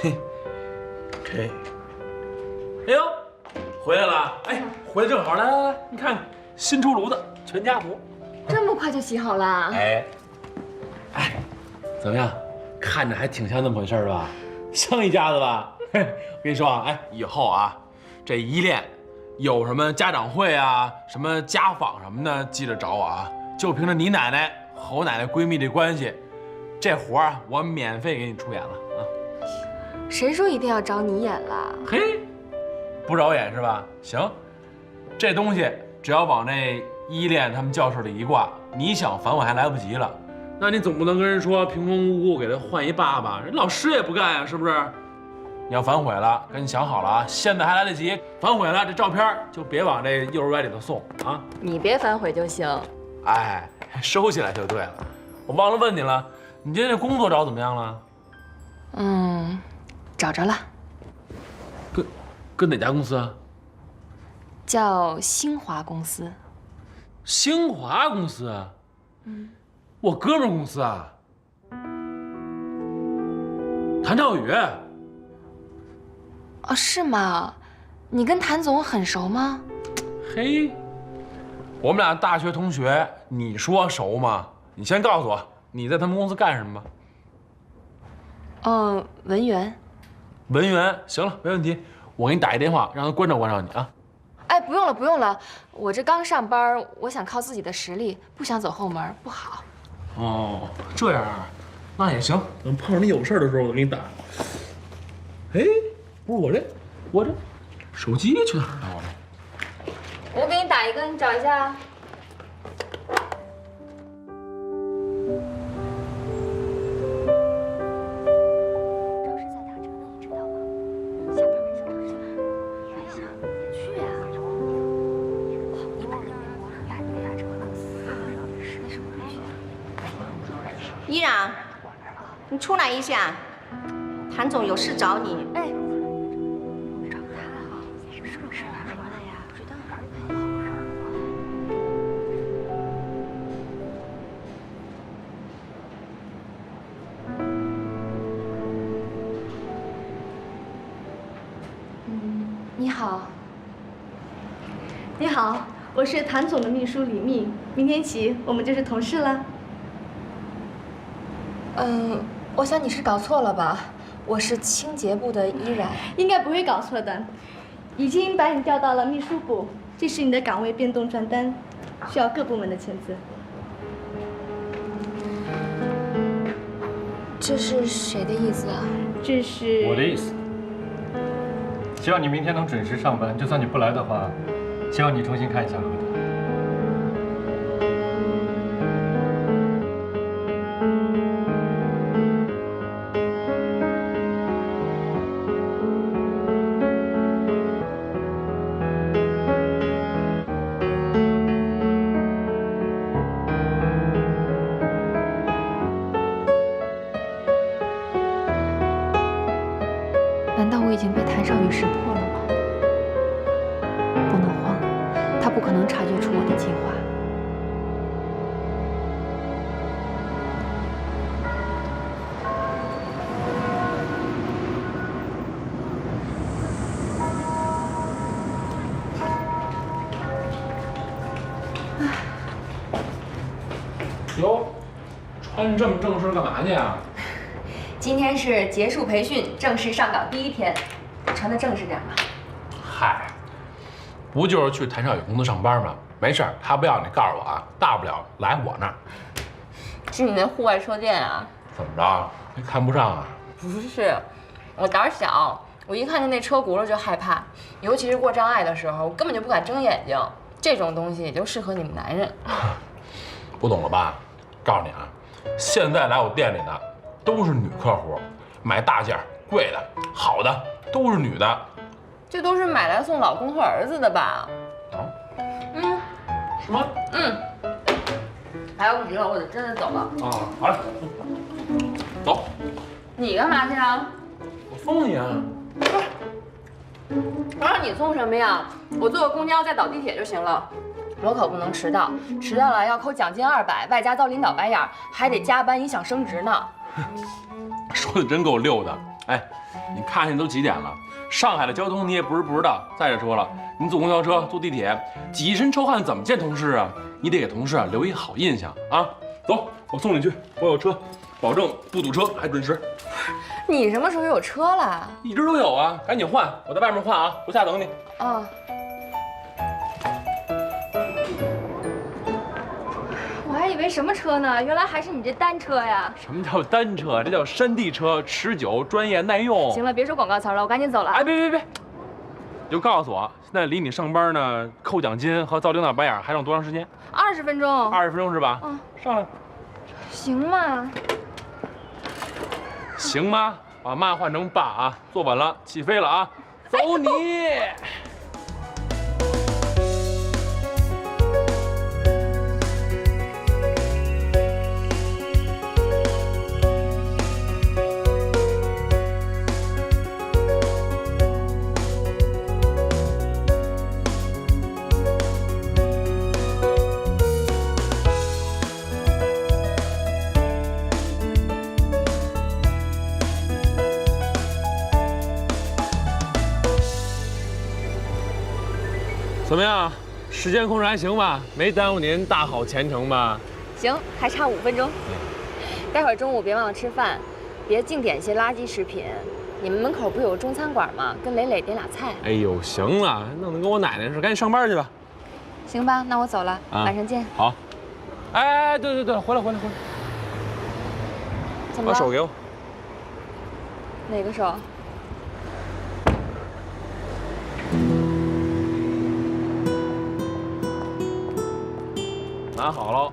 嘿，哎呦，回来了！哎，回来正好，来，你看看新出炉的全家福，这么快就洗好了？哎，怎么样？看着还挺像那么回事吧？像一家子吧？嘿，我跟你说啊，哎，以后啊，这依恋有什么家长会啊、什么家访什么的，记着找我啊。就凭着你奶奶和我奶奶闺蜜这关系，这活儿我免费给你出演了啊。谁说一定要找你演了？嘿，不找演是吧？行，这东西只要往那依恋他们教室里一挂，你想反悔还来不及了。那你总不能跟人说平平无故给他换一爸爸，人老师也不干呀，是不是？你要反悔了，赶紧想好了啊，现在还来得及。反悔了，这照片就别往这幼儿园里头送啊。你别反悔就行。哎，收起来就对了。我忘了问你了，你今天这工作找怎么样了？找着了。跟哪家公司啊？叫新华公司。新华公司啊？我哥们儿公司啊。谭兆宇。哦，是吗？你跟谭总很熟吗？嘿，我们俩大学同学，你说熟吗？你先告诉我，你在他们公司干什么吧？文员。文员，行了，没问题。我给你打一电话，让他关照关照你啊。哎，不用了，不用了，我这刚上班，我想靠自己的实力，不想走后门，不好。哦，这样啊，那也行。等碰上你有事的时候，我给你打。哎，不是我这手机去哪儿了？我给你打一个，你找一下。依然，你出来一下，谭总有事找你。哎，找他，是不是他说的呀？不知道。你好。你好，我是谭总的秘书李密，明天起我们就是同事了。我想你是搞错了吧？我是清洁部的依然。应该不会搞错的，已经把你调到了秘书部，这是你的岗位变动传单，需要各部门的签字。这是谁的意思啊？这是我的意思。希望你明天能准时上班，就算你不来的话，希望你重新看一下合同。难道我已经被谭少宇识破了吗？不能慌，他不可能察觉出我的计划。哟，穿这么正式干嘛去啊？今天是结束培训，正式上岗第一天，穿的正式点吧。嗨，不就是去谭少宇公司上班吗？没事儿，他不要你告诉我啊，大不了来我那儿。是你那户外车店啊？怎么着？没看不上啊？不是，我胆小，我一看见那车轱辘就害怕，尤其是过障碍的时候，我根本就不敢睁眼睛。这种东西也就适合你们男人。不懂了吧？告诉你啊，现在来我店里的都是女客户，买大件、贵的、好的都是女的。这都是买来送老公和儿子的吧？啊？嗯。什么？嗯。还有你了，我得真的走了。啊，好嘞，走。你干嘛去啊？我送你啊。我让你送什么呀？我坐个公交再倒地铁就行了。我可不能迟到，迟到了要扣奖金200，外加遭领导白眼，还得加班影响升职呢。说的真够溜的。哎，你看现在都几点了？上海的交通你也不是不知道。再者说了，你坐公交车、坐地铁，挤一身臭汗怎么见同事啊？你得给同事留一好印象啊！走，我送你去，我有车，保证不堵车，还准时。你什么时候有车了？一直都有啊，赶紧换，我在外面换啊，楼下等你。啊。我还以为什么车呢？原来还是你这单车呀！什么叫单车？这叫山地车，持久、专业、耐用。行了，别说广告词了，我赶紧走了。哎，别！你就告诉我，现在离你上班呢，扣奖金和遭领导白眼还剩多长时间？20分钟。20分钟是吧？嗯，上来。行吗？行吗？把妈换成爸啊！坐稳了，起飞了啊！走你！怎么样？时间控制还行吧？没耽误您大好前程吧？行，还差5分钟。待会儿中午别忘了吃饭，别净点些垃圾食品。你们门口不有中餐馆吗？跟磊磊点俩菜。哎呦，行了，弄得跟我奶奶似的，赶紧上班去吧。行吧，那我走了，晚上见。好。哎，对，回来。怎么了？把手给我。哪个手？拿好了。